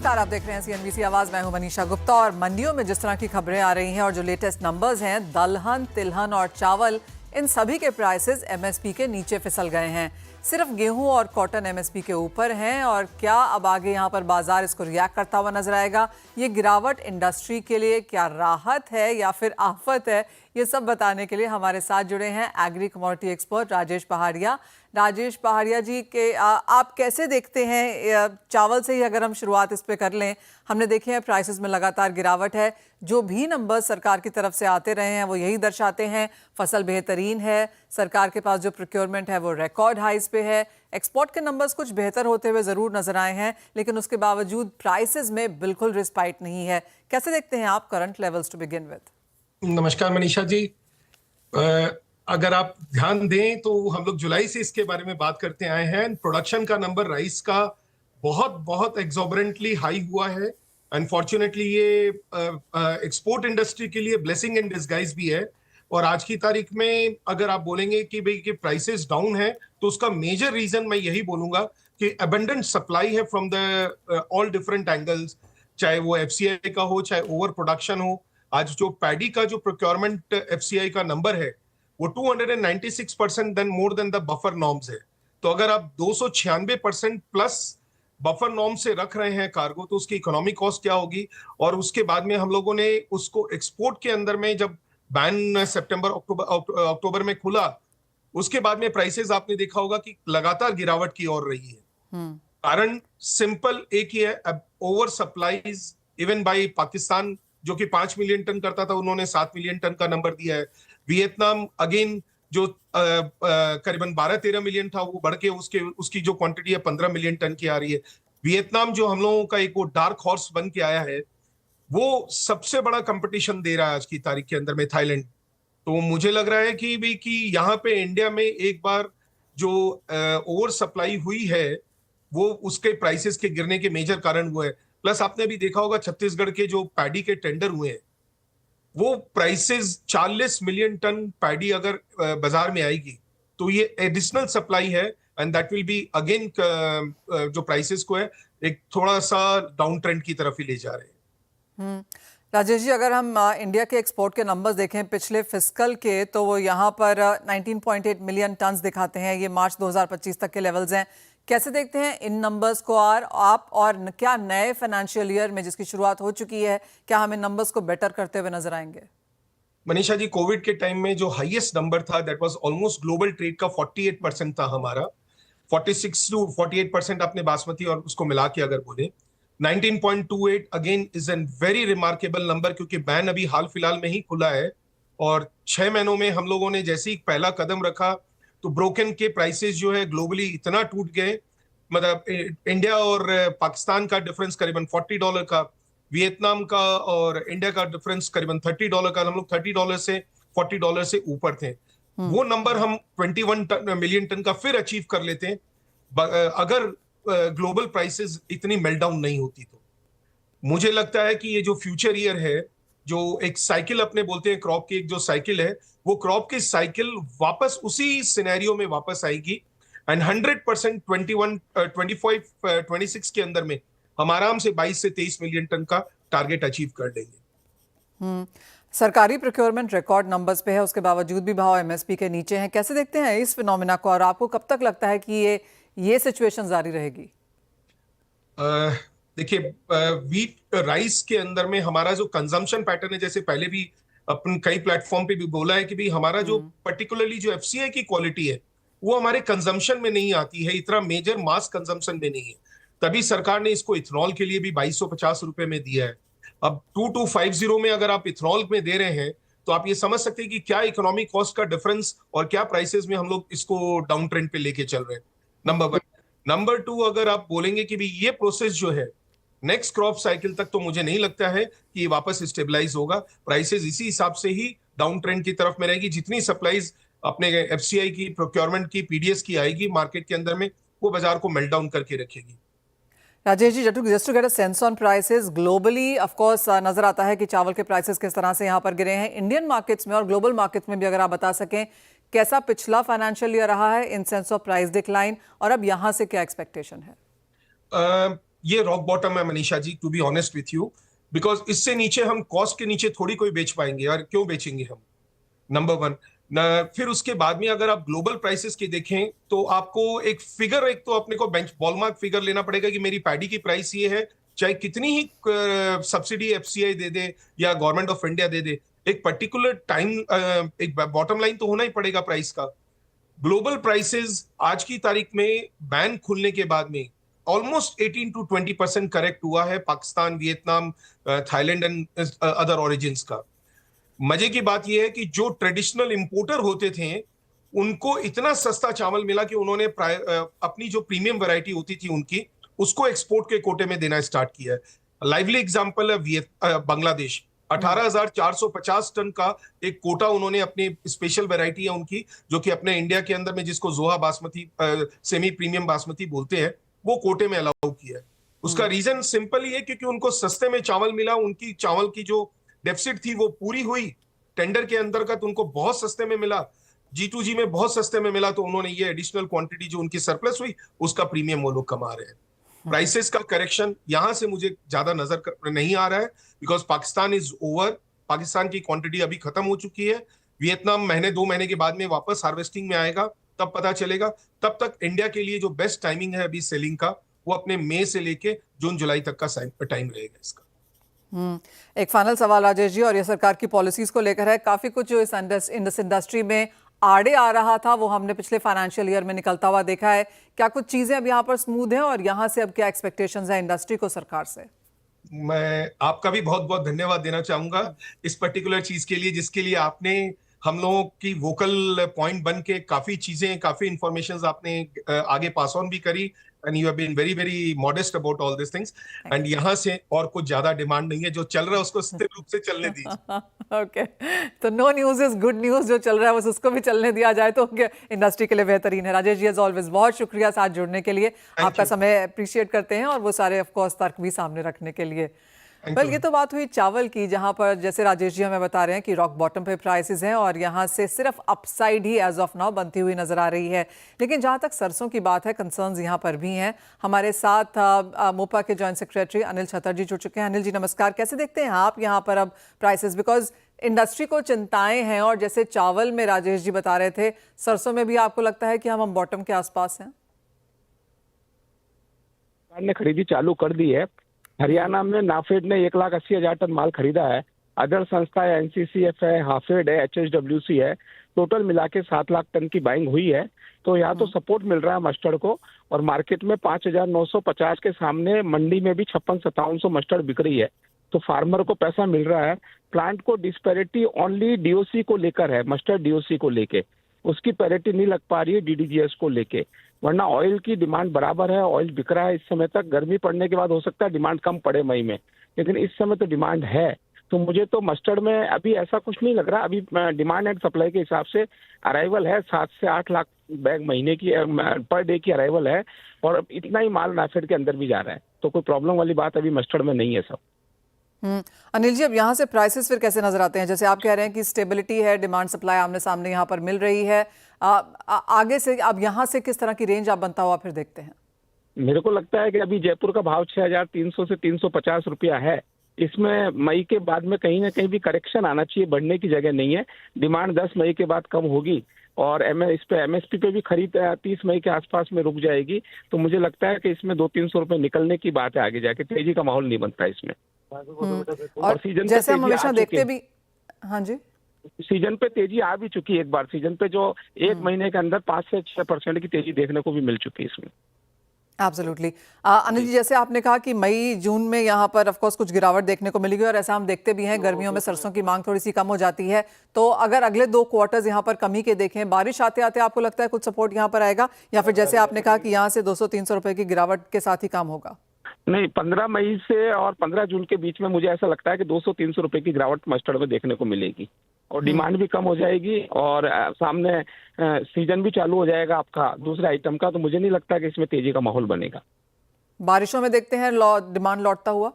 नमस्कार, आप देख रहे हैं CNBC आवाज। मैं हूं मनीषा गुप्ता। और मंडियों में जिस तरह की खबरें आ रही हैं और जो लेटेस्ट नंबर्स हैं, दलहन, तिलहन और चावल, इन सभी के प्राइसेस MSP के नीचे फिसल गए हैं। सिर्फ गेहूं और कॉटन MSP के ऊपर हैं। और क्या अब आगे यहां पर बाजार इसको रिएक्ट करता हुआ नजर आएगा? ये गिरावट इंडस्ट्री के लिए क्या राहत है या फिर आफत है? ये सब बताने के लिए हमारे साथ जुड़े हैं एग्री कमोडिटी एक्सपर्ट राजेश पहाड़िया। राजेश पहाड़िया जी के आप कैसे देखते हैं? चावल से ही अगर हम शुरुआत इस पे कर लें, हमने देखे हैं प्राइसेस में लगातार गिरावट है। जो भी नंबर सरकार की तरफ से आते रहे हैं वो यही दर्शाते हैं, फसल बेहतरीन है, सरकार के पास जो प्रोक्योरमेंट है वो रिकॉर्ड हाइज पे है। एक्सपोर्ट के नंबर्स कुछ बेहतर होते हुए जरूर नजर आए हैं, लेकिन उसके बावजूद प्राइसेस में बिल्कुल रिस्पाइट नहीं है। कैसे देखते हैं आप current levels to begin with? नमस्कार मनीषा जी। अगर आप ध्यान दें तो हम लोग जुलाई से इसके बारे में बात करते आए हैं। प्रोडक्शन का नंबर राइस का बहुत बहुत एग्जॉर्बिडेंटली हाई हुआ है। अनफॉर्चुनेटली ये एक्सपोर्ट इंडस्ट्री के लिए ब्लेसिंग इन डिस्गाइज भी है। और आज की तारीख में अगर आप बोलेंगे कि भाई कि प्राइसेस डाउन है, तो उसका मेजर रीजन मैं यही बोलूंगा कि अबंडेंट सप्लाई है from the all different angles, चाहे वो FCI का हो, चाहे ओवर प्रोडक्शन हो। आज जो पैडी का जो प्रोक्योरमेंट FCI का नंबर है वो 296% then more than the buffer norms है। तो अगर आप 296% प्लस बफर नॉर्म से रख रहे हैं कार्गो, तो उसकी इकोनॉमिक कॉस्ट क्या होगी? और उसके बाद में हम लोगों ने उसको एक्सपोर्ट के अंदर में जब बैन सितंबर अक्टूबर में खुला, उसके बाद में प्राइसेस आपने देखा होगा कि लगातार गिरावट की ओर रही है। कारण सिंपल एक ही है, over supplies even bye Pakistan, जो कि 5 मिलियन टन करता था, उन्होंने 7 मिलियन टन का नंबर दिया है। वियतनाम अगेन जो करीबन 12-13 मिलियन था, वो बढ़ के उसकी जो क्वांटिटी है 15 मिलियन टन की आ रही है। वियतनाम जो हम लोगों का एक वो डार्क हॉर्स बन के आया है, वो सबसे बड़ा कंपटीशन दे रहा है आज की तारीख के अंदर में थाईलैंड। तो मुझे लग रहा है कि भी कि यहाँ पे इंडिया में एक बार जो ओवर सप्लाई हुई है, वो उसके प्राइसेस के गिरने के मेजर कारण हुए हैं। प्लस आपने भी देखा होगा छत्तीसगढ़ के जो पैडी के टेंडर हुए हैं, वो प्राइसेस 40 मिलियन टन पैडी अगर बाजार में आएगी तो ये एडिशनल सप्लाई है, and that will be again जो प्राइसेस को है एक थोड़ा सा डाउन ट्रेंड की तरफ ही ले जा रहे हैं। राजेश जी, अगर हम इंडिया के एक्सपोर्ट के नंबर्स देखें पिछले फिस्कल के, तो वो यहाँ पर 19.8 मिलियन टन्स दिखाते हैं। ये मार्च 2025 तक के लेवल्स हैं। कैसे देखते हैं इन नंबर्स को आप? और क्या नए फाइनेंशियल ईयर में जिसकी शुरुआत हो चुकी है, क्या हम इन नंबर्स को बेटर करते हुए नजर आएंगे? मनीषा जी, कोविड के टाइम में जो हाईएस्ट नंबर था that was almost global trade का 48% था हमारा। 46 to 48% आपने बासमती और उसको मिला के अगर बोले 19.28 again is an very remarkable number, क्योंकि बैन अभी हाल फिलहाल में ही खुला है। और 6 महीनों में हम लोगों ने जैसे ही पहला कदम रखा तो ब्रोकन के प्राइसेस जो है ग्लोबली इतना टूट गए। मतलब इंडिया और पाकिस्तान का डिफरेंस करीबन $40 का, वियतनाम का और इंडिया का डिफरेंस करीबन $30 का। हम लोग $30 से $40 से ऊपर थे। वो नंबर हम 21 मिलियन टन का फिर अचीव कर लेते हैं अगर ग्लोबल प्राइसेस इतनी मेल्टडाउन नहीं होती। तो मुझे लगता है कि ये जो फ्यूचर ईयर है, जो एक साइकिल अपने बोलते हैं क्रॉप की, एक जो साइकिल है, वो क्रॉप की साइकिल वापस उसी सिनेरियो में वापस आएगी। एंड 100% 25-26 के अंदर में हम आराम से 22 से 23 मिलियन टन का टारगेट अचीव कर लेंगे। सरकारी प्रोक्योरमेंट रिकॉर्ड नंबर्स पे है, उसके बावजूद भी भाव MSP के नीचे हैं। कैसे देखते हैं इस फिनोमिना को, और आपको कब तक लगता है कि ये सिचुएशन जारी रहेगी? देखिए, वीट राइस के अंदर में हमारा जो कंजम्पशन पैटर्न है, जैसे पहले भी अपन कई प्लेटफॉर्म पे भी बोला है कि भी हमारा जो पर्टिकुलरली जो FCI की क्वालिटी है वो हमारे कंजम्पशन में नहीं आती है, इतना मेजर मास कंजम्पशन में नहीं है। तभी सरकार ने इसको इथेनॉल के लिए भी 2250 रुपए में दिया है। अब 2250 में अगर आप इथेनॉल में दे रहे हैं, तो आप ये समझ सकते हैं कि क्या इकोनॉमिक कॉस्ट का डिफरेंस और क्या प्राइसेस में हम लोग इसको डाउन ट्रेंड पे लेके चल रहे हैं। नंबर 1। नंबर 2, अगर आप बोलेंगे कि भी ये प्रोसेस जो है नेक्स्ट क्रॉप साइकिल तक, तो मुझे नहीं लगता है कि ये वापस स्टेबलाइज होगा। प्राइसेस इसी हिसाब से ही डाउन ट्रेंड की तरफ में रहेगी। जितनी सप्लाईज अपने FCI की प्रोक्योरमेंट की PDS की आएगी मार्केट के अंदर में, वो बाजार को मेल्ट डाउन करके रखेगी। Rajesh ji, just to get a sense on prices globally, of course नजर आता है कि चावल के प्राइसेस किस तरह से यहाँ पर गिरे हैं। इंडियन मार्केट्स में और ग्लोबल मार्केट्स में भी अगर आप बता सकें, कैसा पिछला फाइनेंशियल ईयर रहा है in sense of price decline, और अब यहाँ से क्या एक्सपेक्टेशन है? ये रॉक बॉटम है Manisha ji, to be honest with you, because इससे नीचे हम कॉस्ट के नीचे थोड़ी कोई बेच पाएंगे, और क्यों बेचेंगे हम, नंबर वन। फिर उसके बाद में अगर आप ग्लोबल प्राइसेस की देखें तो आपको एक फिगर, एक तो अपने को बेंच बॉलमार्क फिगर लेना पड़ेगा कि मेरी पैडी की प्राइस ये है, चाहे कितनी ही सब्सिडी एफसीआई दे दे या गवर्नमेंट ऑफ इंडिया दे दे, एक पर्टिकुलर टाइम, एक बॉटम लाइन तो होना ही पड़ेगा प्राइस का। ग्लोबल प्राइसेस आज की तारीख में बैन खुलने के बाद में ऑलमोस्ट 18 to 20% करेक्ट हुआ है Pakistan, Vietnam, Thailand and other origins का। मजे की बात यह है कि जो ट्रेडिशनल इंपोर्टर होते थे उनको इतना सस्ता चावल मिला कि उन्होंने अपनी जो प्रीमियम वैरायटी होती थी उनकी, उसको एक्सपोर्ट के कोटे में देना स्टार्ट किया है। लाइवली एग्जांपल है बांग्लादेश, 18,450 टन का एक कोटा उन्होंने अपनी स्पेशल वैरायटी है उनकी, जो कि अपने इंडिया के अंदर में जिसको जोहा बासमती, सेमी प्रीमियम बासमती बोलते हैं, वो कोटे में अलाउ किया है। उसका रीजन सिंपल ही है, क्योंकि उनको सस्ते में चावल मिला, उनकी चावल की जो डेफिसिट थी वो पूरी हुई टेंडर के अंतर्गत, उनको बहुत सस्ते में मिला, G2G में बहुत सस्ते में मिला, तो उन्होंने ये एडिशनल क्वांटिटी जो उनकी सरप्लस हुई उसका प्रीमियम वो लोग कमा रहे हैं। प्राइसेस का करेक्शन यहां से मुझे ज्यादा नजर नहीं आ रहा है, because Pakistan is over, Pakistan की क्वांटिटी अभी खत्म हो चुकी है। वियतनाम महीने 2 महीने के बाद में वापस हार्वेस्टिंग में आएगा, तब पता चलेगा। तब तक इंडिया के लिए जो बेस्ट टाइमिंग है अभी सेलिंग का, वो अपने मई से लेके जून जुलाई तक का टाइम रहेगा इसका। एक फाइनल सवाल राजेश जी, और ये सरकार की पॉलिसीज को लेकर है। काफी कुछ जो इस इंडस्ट्री में आड़े आ रहा था वो हमने पिछले फाइनेंशियल ईयर में निकलता हुआ देखा है। क्या कुछ चीजें अब यहाँ पर स्मूथ हैं, और यहाँ से अब क्या एक्सपेक्टेशंस है इंडस्ट्री को सरकार से? मैं आपका भी बहुत बहुत धन्यवाद देना चाहूंगा इस पर्टिकुलर चीज के लिए, जिसके लिए आपने हम लोगों की वोकल पॉइंट बन के काफी चीजें, काफी इंफॉर्मेशन आपने आगे पास ऑन भी करी, and you have been very very modest about all this things. And यहाँ से और कुछ ज्यादा डिमांड नहीं है, जो चल रहा है उसको स्थिर रूप से चलने दीजिए। ओके, तो no news is good news, जो चल रहा है बस उसको भी चलने दिया जाए तो इंडस्ट्री के लिए बेहतरीन है। राजेश जी एज ऑलवेज बहुत शुक्रिया साथ जुड़ने के लिए, आपका समय अप्रिशिएट करते हैं, और वो सारे ऑफकोर्स तर्क भी सामने रखने के लिए। वेल, ये तो बात हुई चावल की, जहां पर जैसे राजेश जी हमें बता रहे हैं कि रॉक बॉटम पे प्राइसेस हैं और यहां से सिर्फ अपसाइड ही एज ऑफ नाउ बनती हुई नजर आ रही है। लेकिन जहां तक सरसों की बात है, कंसर्न्स यहां पर भी हैं। हमारे साथ मोपा के जॉइंट सेक्रेटरी अनिल छतर जी जुड़ चुके हैं। अनिल जी नमस्कार, कैसे देखते हैं आप यहां पर अब प्राइसेस? बिकॉज इंडस्ट्री को चिंताएं हैं, और जैसे चावल में राजेश जी बता रहे थे, सरसों में भी आपको लगता है कि हम बॉटम के आसपास हैं? ने खरीदी चालू कर दी है। हरियाणा में नाफेड ने 1,80,000 टन माल खरीदा है। अदर संस्था है, NCCF है, हाफेड है, HSWC है, टोटल मिला के 7 लाख टन की बाइंग हुई है। तो यहाँ तो सपोर्ट मिल रहा है मस्टर्ड को, और मार्केट में 5,950 के सामने मंडी में भी 56-5700 मस्टर्ड बिक रही है। तो फार्मर को पैसा मिल रहा है। प्लांट को डिस्पैरिटी ओनली DOC को लेकर है, मस्टर्ड DOC को लेके, उसकी पैरिटी नहीं लग पा रही है DDGS को लेके, वरना ऑयल की डिमांड बराबर है, ऑयल बिक रहा है इस समय तक। गर्मी पड़ने के बाद हो सकता है डिमांड कम पड़े मई में, लेकिन इस समय तो डिमांड है। तो मुझे तो मस्टर्ड में अभी ऐसा कुछ नहीं लग रहा। अभी डिमांड एंड सप्लाई के हिसाब से अराइवल है 7 से 8 लाख बैग महीने की, पर डे की अराइवल है, और इतना ही माल नाफेड के अंदर भी जा रहा है। तो कोई प्रॉब्लम वाली बात अभी मस्टर्ड में नहीं है सब। अनिल जी, अब यहाँ से प्राइसेस फिर कैसे नजर आते हैं? जैसे आप कह रहे हैं कि स्टेबिलिटी है, डिमांड सप्लाई आमने सामने यहाँ पर मिल रही है, आगे से अब यहाँ से किस तरह की रेंज आप बनता हुआ फिर देखते हैं? मेरे को लगता है कि अभी जयपुर का भाव 6,300 से 350 रुपया है। इसमें मई के बाद में कहीं ना कहीं भी करेक्शन आना चाहिए, बढ़ने की जगह नहीं है। डिमांड 10 मई के बाद कम होगी, और इस पे MSP पे भी खरीद 30 मई के आसपास में रुक जाएगी। तो मुझे लगता है कि इसमें 200-300 रुपए निकलने की बात है, आगे जाके तेजी का माहौल नहीं बनता इसमें। और सीजन जैसे हम हमेशा देखते भी, हाँ जी, सीजन पे तेजी आ भी चुकी है। एक बार सीजन पे जो 1 महीने के अंदर 5 से 6% की तेजी देखने को भी मिल चुकी है इसमें। एब्सोल्युटली। अनिल जी, जैसे आपने कहा कि मई जून में यहाँ पर ऑफ कोर्स कुछ गिरावट देखने को मिलेगी, और ऐसा हम देखते भी हैं, गर्मियों में सरसों की मांग थोड़ी सी कम हो जाती है। तो अगर अगले 2 क्वार्टर्स यहाँ पर कमी के देखें, बारिश आते आते आपको लगता है कुछ सपोर्ट यहाँ पर आएगा, या फिर जैसे आपने कहा कि यहाँ से 200-300 रुपए की गिरावट के साथ ही काम होगा? नहीं, 15 मई से और 15 जून के बीच में मुझे ऐसा लगता है कि 200-300 रुपए की गिरावट मस्टर्ड में देखने को मिलेगी, और डिमांड भी कम हो जाएगी, और सामने सीजन भी चालू हो जाएगा आपका दूसरे आइटम का। तो मुझे नहीं लगता कि इसमें तेजी का माहौल बनेगा। बारिशों में देखते हैं डिमांड लौटता हुआ,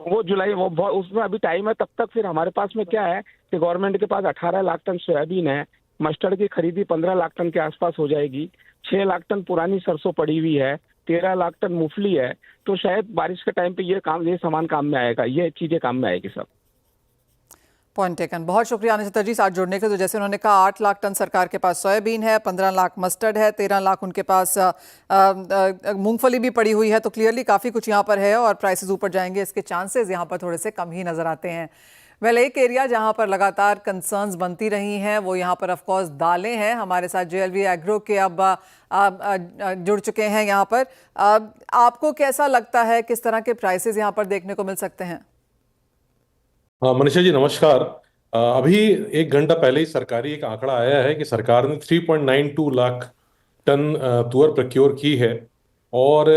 वो जुलाई, वो उसमें अभी टाइम है। तब तक फिर हमारे पास में क्या है कि गवर्नमेंट के पास 18 लाख टन सोयाबीन है, मस्टर्ड की खरीदी 15 लाख टन के आसपास हो जाएगी, 6 लाख टन पुरानी सरसों पड़ी हुई है, 13 लाख टन मूंगफली है, तो शायद बारिश के टाइम पे ये सामान काम में आएगा, ये चीजें काम में आएगी सब। Point taken. बहुत शुक्रिया अनिता जी साथ जुड़ने के। तो जैसे उन्होंने कहा 8 लाख टन सरकार के पास सोयाबीन है, 15 लाख मस्टर्ड है, 13 लाख उनके पास मूंगफली भी पड़ी हुई है। तो क्लियरली काफ़ी कुछ यहाँ पर है और प्राइसेस ऊपर जाएंगे इसके चांसेस यहाँ पर थोड़े से कम ही नज़र आते हैं। वेल, एक एरिया जहाँ पर लगातार कंसर्न्स बनती रही हैं वो यहाँ पर ऑफकोर्स दालें हैं। हमारे साथ जेएलवी एग्रो के अब जुड़ चुके हैं यहाँ पर। आपको कैसा लगता है, किस तरह के प्राइसेस यहाँ पर देखने को मिल सकते हैं? मनीषा जी नमस्कार। अभी 1 घंटा पहले ही सरकारी एक आंकड़ा आया है कि सरकार ने 3.92 लाख टन तुअर प्रोक्योर की है। और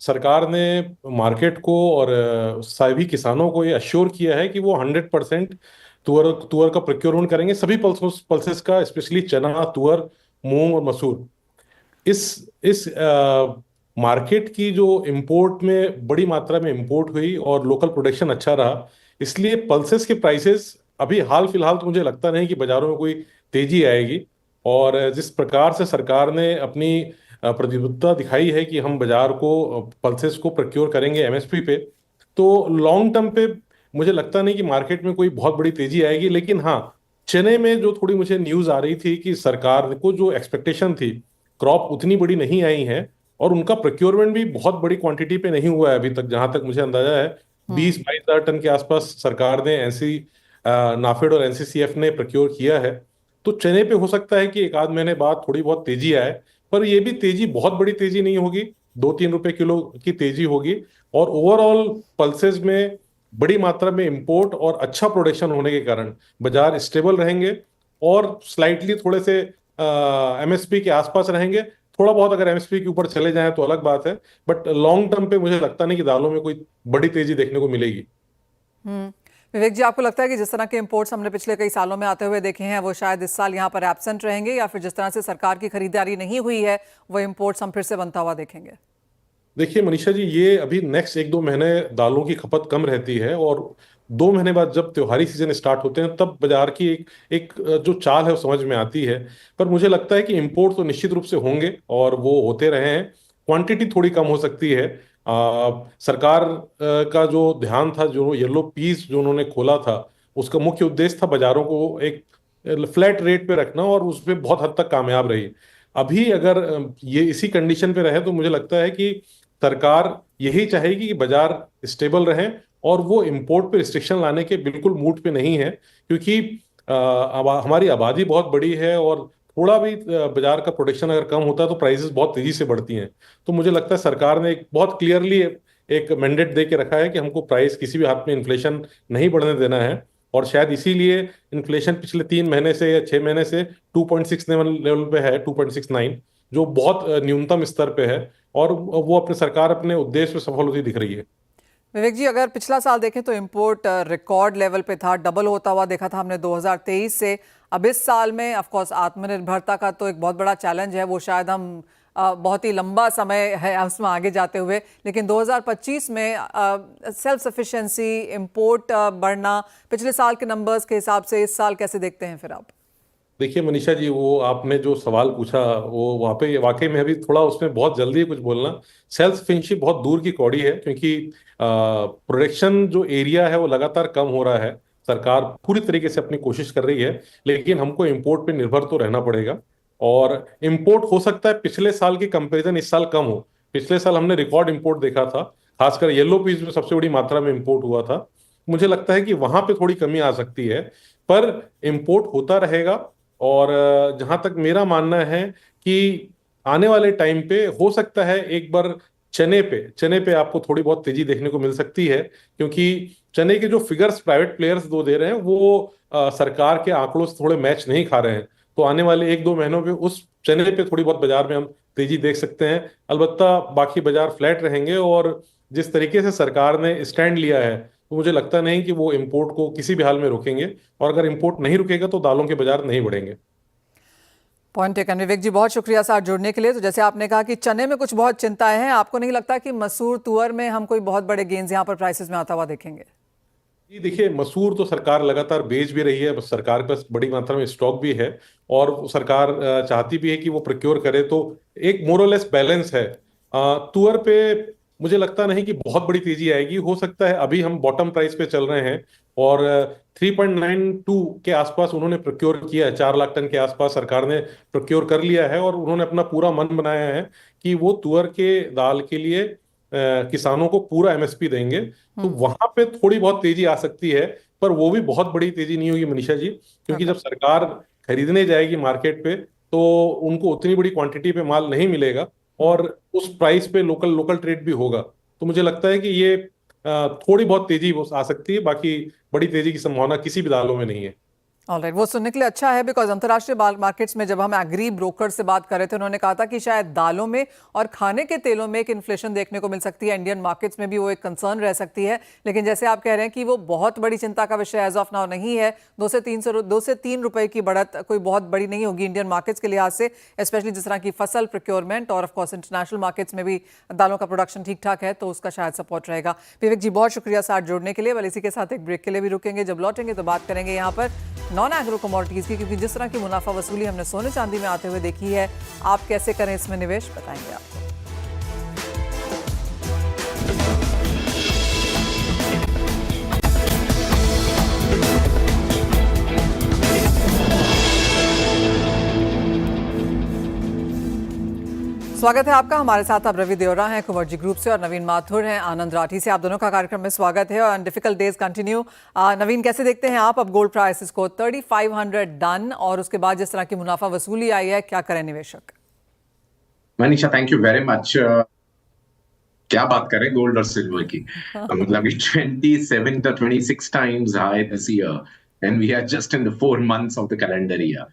सरकार ने मार्केट को और सभी किसानों को ये अश्योर किया है कि वो 100% तुअर का प्रोक्योरमेंट करेंगे, सभी पल्सेस का, स्पेशली चना, तुअर, मूंग और मसूर। इस मार्केट की जो इंपोर्ट में बड़ी मात्रा में इंपोर्ट हुई और लोकल प्रोडक्शन अच्छा रहा, इसलिए पल्सेस के प्राइसेस अभी हाल फिलहाल तो मुझे लगता नहीं कि बाजारों में कोई तेजी आएगी। और जिस प्रकार से सरकार ने अपनी प्रतिबद्धता दिखाई है कि हम बाजार को, पल्सेस को प्रोक्योर करेंगे एमएसपी पे, तो लॉन्ग टर्म पे मुझे लगता नहीं कि मार्केट में कोई बहुत बड़ी तेजी आएगी। लेकिन हाँ, चने में जो थोड़ी मुझे न्यूज आ रही थी कि सरकार को जो एक्सपेक्टेशन थी, क्रॉप उतनी बड़ी नहीं आई है और उनका प्रोक्योरमेंट भी बहुत बड़ी क्वांटिटी पे नहीं हुआ है अभी तक। जहां तक मुझे अंदाजा है 20-22 हजार टन के आसपास सरकार ने नाफेड और एनसीसीएफ ने प्रोक्योर किया है। तो चने पे हो सकता है कि 1 आध महीने बाद थोड़ी बहुत तेजी आए, पर ये भी तेजी बहुत बड़ी तेजी नहीं होगी, 2-3 रुपए किलो की तेजी होगी। और ओवरऑल पल्सेस में बड़ी मात्रा में इंपोर्ट और अच्छा प्रोडक्शन होने के कारण बाजार स्टेबल रहेंगे और स्लाइटली थोड़े से एमएसपी के आसपास रहेंगे। थोड़ा बहुत अगर एमएसपी के ऊपर चले जाएं तो अलग बात है, बट लॉन्ग टर्म पे मुझे लगता नहीं कि दालों में कोई बड़ी तेजी देखने को मिलेगी। विवेक जी, आपको लगता है कि जिस तरह के इंपोर्ट्स हमने पिछले कई सालों में आते हुए देखे हैं वो शायद इस साल यहाँ पर एब्सेंट रहेंगे, या फिर जिस तरह से सरकार की खरीदारी नहीं हुई है वो इंपोर्ट्स हम फिर से बनता हुआ देखेंगे? देखिए मनीषा जी, ये अभी नेक्स्ट 1-2 महीने दालों की खपत कम रहती है और 2 महीने बाद जब त्योहारी सीजन स्टार्ट होते हैं तब बाजार की एक जो चाल है वो समझ में आती है। पर मुझे लगता है कि इंपोर्ट तो निश्चित रूप से होंगे और वो होते रहे हैं। क्वांटिटी थोड़ी कम हो सकती है। सरकार का जो ध्यान था, जो येलो पीस जो उन्होंने खोला था, उसका मुख्य उद्देश्य था बाजारों को एक फ्लैट रेट पे रखना और उस पर बहुत हद तक कामयाब रही। अभी अगर ये इसी कंडीशन पे रहे तो मुझे लगता है कि सरकार यही चाहेगी कि बाजार स्टेबल रहे और वो इंपोर्ट पे रिस्ट्रिक्शन लाने के बिल्कुल मूड पे नहीं है, क्योंकि हमारी आबादी बहुत बड़ी है और थोड़ा भी बाजार का प्रोडक्शन अगर कम होता है तो प्राइसेस बहुत तेजी से बढ़ती हैं। तो मुझे लगता है सरकार ने एक बहुत क्लियरली एक मैंडेट दे के रखा है कि हमको प्राइस किसी भी हाथ में इन्फ्लेशन नहीं बढ़ने देना है। और शायद इसीलिए इन्फ्लेशन पिछले 3 महीने से या 6 महीने से 2.6 लेवल पे है, 2.69, जो बहुत न्यूनतम स्तर पे है और वो अपने सरकार अपने उद्देश्य में सफल होती दिख रही है। विवेक जी, अगर पिछला साल देखें तो इंपोर्ट रिकॉर्ड लेवल पे था, डबल होता हुआ देखा था हमने 2023 से। अब इस साल में ऑफ कोर्स आत्मनिर्भरता का तो एक बहुत बड़ा चैलेंज है, वो शायद हम बहुत ही लंबा समय है उसमें आगे जाते हुए, लेकिन 2025 में सेल्फ सफिशिएंसी, इंपोर्ट बढ़ना पिछले साल के नंबर्स के हिसाब से इस साल कैसे देखते हैं फिर आप? देखिए मनीषा जी, वो आपने जो सवाल पूछा वो वहाँ पे वाकई में अभी थोड़ा उसमें बहुत जल्दी है कुछ बोलना। सेल्फ सफिशिएंसी बहुत दूर की कौड़ी है, क्योंकि प्रोडक्शन जो एरिया है वो लगातार कम हो रहा है। सरकार पूरी तरीके से अपनी कोशिश कर रही है, लेकिन हमको इंपोर्ट पे निर्भर तो रहना पड़ेगा। और इंपोर्ट हो सकता है पिछले साल की कंपैरिजन इस साल कम हो। पिछले साल हमने रिकॉर्ड इंपोर्ट देखा था, खासकर येलो पीस में सबसे बड़ी मात्रा में इंपोर्ट हुआ था। मुझे लगता है कि वहां पे थोड़ी कमी आ सकती है, पर इंपोर्ट होता रहेगा। और जहां तक मेरा मानना है कि आने वाले टाइम पे हो सकता है एक बार चने पे आपको थोड़ी बहुत तेजी देखने को मिल सकती है, क्योंकि चने के जो फिगर्स प्राइवेट प्लेयर्स दो दे रहे हैं वो सरकार के आंकड़ों से थोड़े मैच नहीं खा रहे हैं। तो आने वाले 1-2 महीनों पे उस चने पे थोड़ी बहुत बाजार में हम तेजी देख सकते हैं। अलबत्ता बाकी बाजार फ्लैट रहेंगे और जिस तरीके से सरकार ने स्टैंड लिया है तो मुझे लगता नहीं कि वो इंपोर्ट को किसी भी हाल में रोकेंगे, और अगर इंपोर्ट नहीं रुकेगा तो दालों के बाजार नहीं बढ़ेंगे। Point taken. विवेक जी, बहुत शुक्रिया साथ जुड़ने के लिए। तो जैसे आपने कहा कि चने में कुछ बहुत चिंताएं हैं, आपको नहीं लगता कि मसूर, तुअर में हम कोई बहुत बड़े गेंस यहाँ पर प्राइसेस में आता हुआ देखेंगे? जी देखिए, मसूर तो सरकार लगातार बेच भी रही है, बस सरकार के पास बड़ी मात्रा में स्टॉक भी है और सरकार चाहती भी है कि वो प्रोक्योर करे, तो एक मोरलेस बैलेंस है। तुअर पे मुझे लगता नहीं कि बहुत बड़ी तेजी आएगी। हो सकता है अभी हम बॉटम प्राइस पे चल रहे हैं और 3.92 के आसपास उन्होंने प्रोक्योर किया है। 4 लाख टन के आसपास सरकार ने प्रोक्योर कर लिया है और उन्होंने अपना पूरा मन बनाया है कि वो तुअर के दाल के लिए किसानों को पूरा एमएसपी देंगे। तो वहां पे थोड़ी बहुत तेजी आ सकती है, पर वो भी बहुत बड़ी तेजी नहीं होगी मनीषा जी, क्योंकि जब सरकार खरीदने जाएगी मार्केट पे तो उनको उतनी बड़ी क्वांटिटी पे माल नहीं मिलेगा और उस प्राइस पे लोकल लोकल ट्रेड भी होगा। तो मुझे लगता है कि ये थोड़ी बहुत तेजी आ सकती है, बाकी बड़ी तेजी की संभावना किसी भी दालों में नहीं है। ऑलराइट, वो सुनने के लिए अच्छा है बिकॉज अंतर्राष्ट्रीय मार्केट्स में जब हम एग्री ब्रोकर से बात कर रहे थे उन्होंने कहा था कि शायद दालों में और खाने के तेलों में एक इन्फ्लेशन देखने को मिल सकती है। इंडियन मार्केट्स में भी वो एक कंसर्न रह सकती है, लेकिन जैसे आप कह रहे हैं कि वो बहुत बड़ी चिंता का विषय एज ऑफ नाउ नहीं है। 2 से 3 रुपए की बढ़त कोई बहुत बड़ी नहीं होगी इंडियन मार्केट्स के लिहाज से, स्पेशली जिस तरह की फसल प्रोक्योरमेंट और ऑफकोर्स इंटरनेशनल मार्केट्स में भी दालों का प्रोडक्शन ठीक ठाक है, तो उसका शायद सपोर्ट रहेगा। विवेक जी बहुत शुक्रिया साथ जोड़ने के लिए। इसी के साथ एक ब्रेक के लिए भी रुकेंगे, जब लौटेंगे तो बात करेंगे यहाँ पर नॉन एग्रो कमोडिटीज की, क्योंकि जिस तरह की मुनाफा वसूली हमने सोने चांदी में आते हुए देखी है, आप कैसे करें इसमें निवेश, बताएंगे आपको। स्वागत है आपका। हमारे साथ अब रवि देवरा हैं कुंवरजी ग्रुप से और नवीन माथुर हैं आनंद राठी से। आप दोनों का कार्यक्रम में स्वागत है और डिफिकल्ट डेज कंटिन्यू। नवीन, कैसे देखते हैं आप अब गोल्ड प्राइसेस को? 3500 डन और उसके बाद जिस तरह की मुनाफा वसूली आई है, क्या करें निवेशक? Manisha, thank you very much. क्या बात करें गोल्ड और सिल्वर की। मतलब 27 to 26 times high this year and we are just in the 4 months of the calendar year.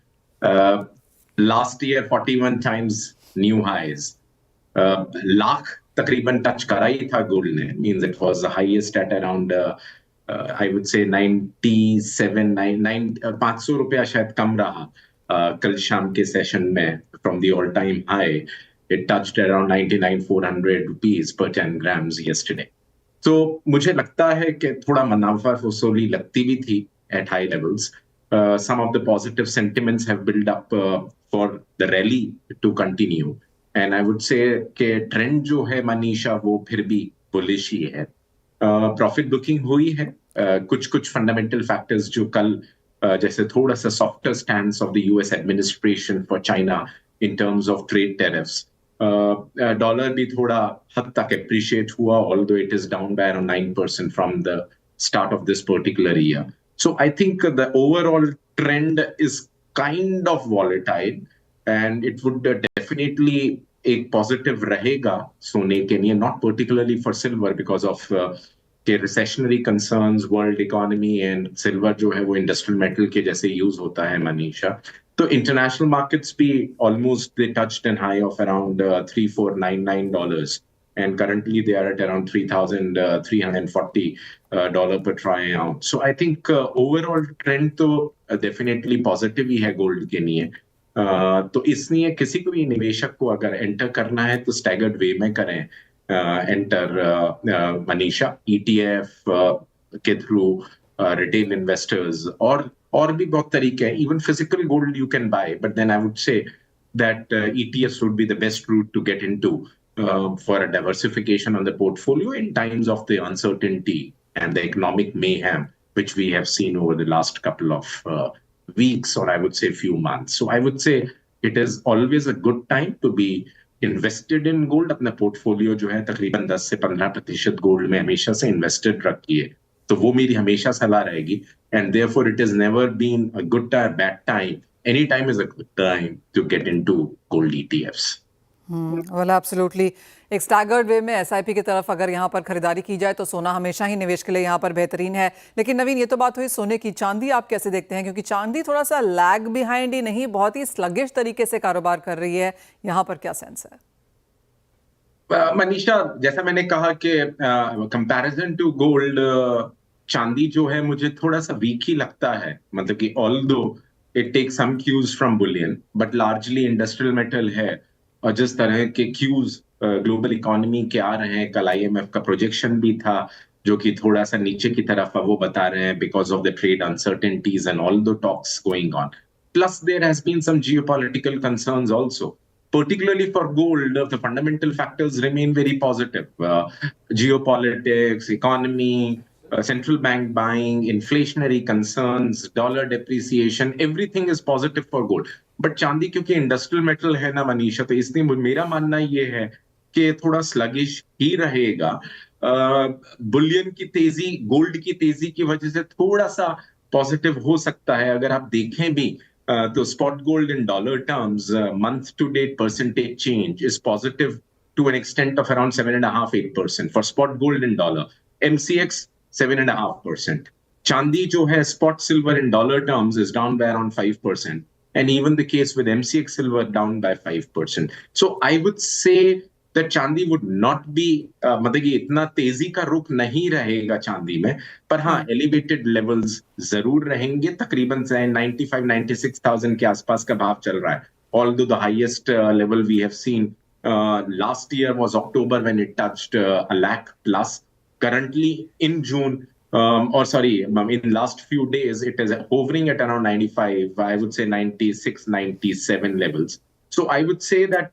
Last year 41 times new highs. Lakh तकरीबन टच करा ही था गोल्ड ने, means it was the highest at around I would say 500 रुपया शायद कम रहा कल शाम के सेशन में from the all time high. It touched around 99,400 rupees per 10 grams yesterday. So मुझे लगता है कि थोड़ा मुनाफा वसूली लगती भी थी at high levels. Some of the positive sentiments have built up for the rally to continue. And I would say कि trend जो है मनीषा वो फिर भी bullish ही है. Profit booking हुई है. कुछ fundamental factors जो कल जैसे थोड़ा सा softer stance of the US administration for China in terms of trade tariffs. Dollar भी थोड़ा हद तक appreciate हुआ, although it is down by around 9% from the start of this particular year. So I think the overall trend is kind of volatile and it would definitely एक positive रहेगा सोने के लिए, not particularly for silver because of के recessionary concerns, world economy and silver जो है वो industrial metal के जैसे use होता है मनीषा। तो international markets भी almost they touched a high of around $3,499 and currently they are at around $3,340 per troy ounce. So I think overall trend तो definitely positive ही है gold के लिए। तो इसलिए किसी को भी निवेशक को अगर एंटर करना है तो स्टैगर्ड वे में करें एंटर मनीषा, ETF के थ्रू, रिटेल इन्वेस्टर्स और भी बहुत तरीके हैं। Even physical gold you can buy, but then I would say that ETFs would be the best route to get into for a diversification on the portfolio in times of the uncertainty and the economic mayhem which we have seen over the last couple of weeks or I would say few months. So I would say it is always a good time to be invested in gold. अपना portfolio जो है तकरीबन 10 से 15% gold में हमेशा से invested रखिए, तो वो मेरी हमेशा सलाह रहेगी। And therefore it has never been a good time, bad time. Any time is a good time to get into gold ETFs. well absolutely. एक स्टैगर्ड वे में SIP की तरफ अगर यहाँ पर खरीदारी की जाए तो सोना हमेशा ही निवेश के लिए यहाँ पर बेहतरीन है। लेकिन नवीन, ये तो बात हुई सोने की। चांदी आप कैसे देखते हैं? क्योंकि चांदी थोड़ा सा लैग बिहाइंड ही नहीं, बहुत ही स्लगिश तरीके से कारोबार कर रही है, यहाँ पर क्या सेंस है? मनीषा, जैसा मैंने कहा कि कंपैरिजन टू गोल्ड चांदी जो है मुझे थोड़ा सा वीक ही लगता है। मतलब कि although it takes some cues from bullion but largely industrial metal है और जिस तरह के क्यूज ग्लोबल इकोनॉमी के आ रहे हैं, कल IMF का प्रोजेक्शन भी था जो कि थोड़ा सा नीचे की तरफ वो बता रहे हैं because of the trade uncertainties and all the talks going on, plus there has been some geopolitical concerns also. particularly for gold, the fundamental factors remain very positive. Geopolitics, economy, central bank buying, inflationary concerns, dollar depreciation, everything is positive for gold. But चांदी क्योंकि industrial metal है ना मनीषा, तो इसलिए मेरा मानना ये है कि थोड़ा स्लगिश ही रहेगा. बुलियन की तेजी, गोल्ड की तेजी की वजह से थोड़ा सा पॉजिटिव हो सकता है. अगर आप देखें भी तो spot gold in dollar terms, month to date percentage change is positive to an extent of around 7.5-8% for spot gold in dollar. MCX 7.5%. Chandi jo hai spot silver in dollar terms is down by around 5%, and even the case with MCX silver down by 5%. So I would say that चांदी would not be मतलब कि इतना तेजी का रुख नहीं रहेगा चांदी में, पर हाँ एलिवेटेड लेवल्स जरूर रहेंगे. तकरीबन 95-96,000 के आसपास का भाव चल रहा है. Although the highest level we have seen last year was October when it touched a lakh plus. Currently in June, in last few days, it is hovering at around 95, I would say 96, 97 levels. So I would say that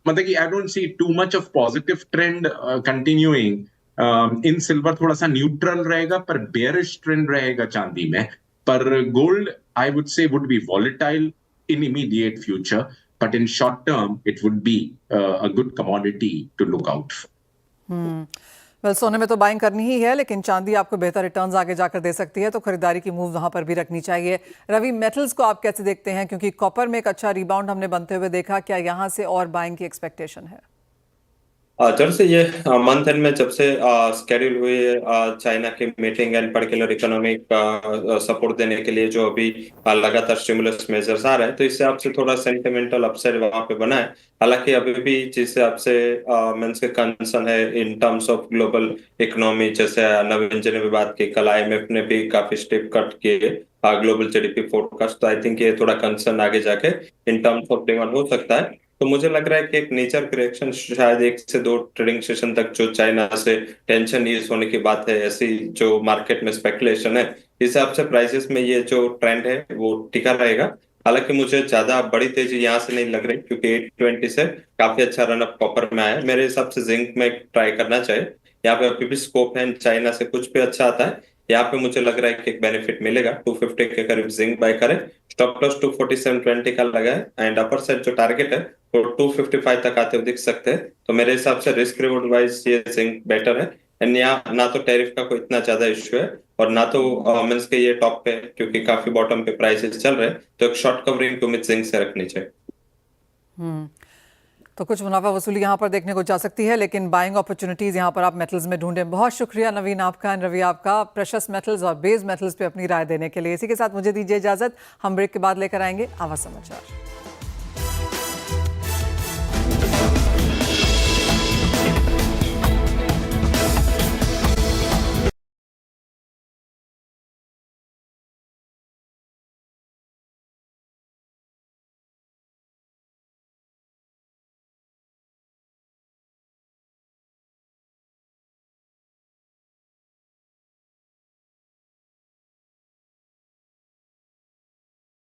मतलब कि I don't see too much of positive trend continuing. In silver थोड़ा सा neutral रहेगा, पर bearish trend रहेगा चांदी में. पर gold I would say would be volatile in immediate future, but in short term it would be a good commodity to look out for. Well सोने में तो बाइंग करनी ही है, लेकिन चांदी आपको बेहतर रिटर्न्स आगे जाकर दे सकती है, तो खरीदारी की मूव वहां पर भी रखनी चाहिए. रवि, मेटल्स को आप कैसे देखते हैं, क्योंकि कॉपर में एक अच्छा रिबाउंड हमने बनते हुए देखा, क्या यहां से और बाइंग की एक्सपेक्टेशन है? जब से ये मंथ एंड में जब से स्केड्यूल हुई है चाइना की meeting and particular economic support देने के लिए जो अभी लगातार स्टिमुलस मेजर्स आ रहे हैं, तो इससे आपसे थोड़ा सेंटिमेंटल अपसाइड वहां पे बना है. हालांकि अभी भी जिससे आपसे मींस के कंसर्न है in terms of global economy, जैसे नवीन जी ने भी बात की, कल IMF ने भी काफी स्टेप कट किए ग्लोबल GDP फोरकास्ट. तो आई थिंक ये थोड़ा कंसर्न आगे जाके इन टर्म्स ऑफ डिमांड हो सकता है. तो मुझे लग रहा है कि एक नेचर करेक्शन शायद 1 से 2 ट्रेडिंग सेशन तक जो चाइना से टेंशन ईज होने की बात है, ऐसी जो मार्केट में स्पेकुलेशन है, इस हिसाब से प्राइसेस में ये जो ट्रेंड है वो टिका रहेगा. हालांकि मुझे ज्यादा बड़ी तेजी यहाँ से नहीं लग रही, क्योंकि 820 से काफी अच्छा रन अप कॉपर में आया. मेरे हिसाब से जिंक में ट्राई करना चाहिए. यहाँ पे अभी भी स्कोप है, चाइना से कुछ भी अच्छा आता है. यहाँ पे मुझे लग रहा है कि एक बेनिफिट मिलेगा. 250 के करीब जिंक बाय करें. स्टॉप लॉस 247.20 का लगा है, एंड अपर साइड जो टारगेट है वो 255 तक आते हुए दिख सकते हैं. तो मेरे हिसाब से रिस्क रिवॉर्ड वाइज ये जिंक बेटर है. एंड यहाँ ना तो टैरिफ का कोई इतना ज्यादा इश्यू है, और ना तो मींस के ये टॉप पे, क्योंकि काफी बॉटम पे प्राइसेस चल रहे हैं, तो एक शॉर्ट कवरिंग उम्मीद जिंक से रखनी चाहिए. तो कुछ मुनाफा वसूली यहाँ पर देखने को जा सकती है, लेकिन बाइंग अपॉर्चुनिटीज यहाँ पर आप मेटल्स में ढूंढें. बहुत शुक्रिया नवीन आपका एंड रवि आपका प्रेशियस मेटल्स और बेस मेटल्स पे अपनी राय देने के लिए. इसी के साथ मुझे दीजिए इजाजत. हम ब्रेक के बाद लेकर आएंगे आवाज समाचार.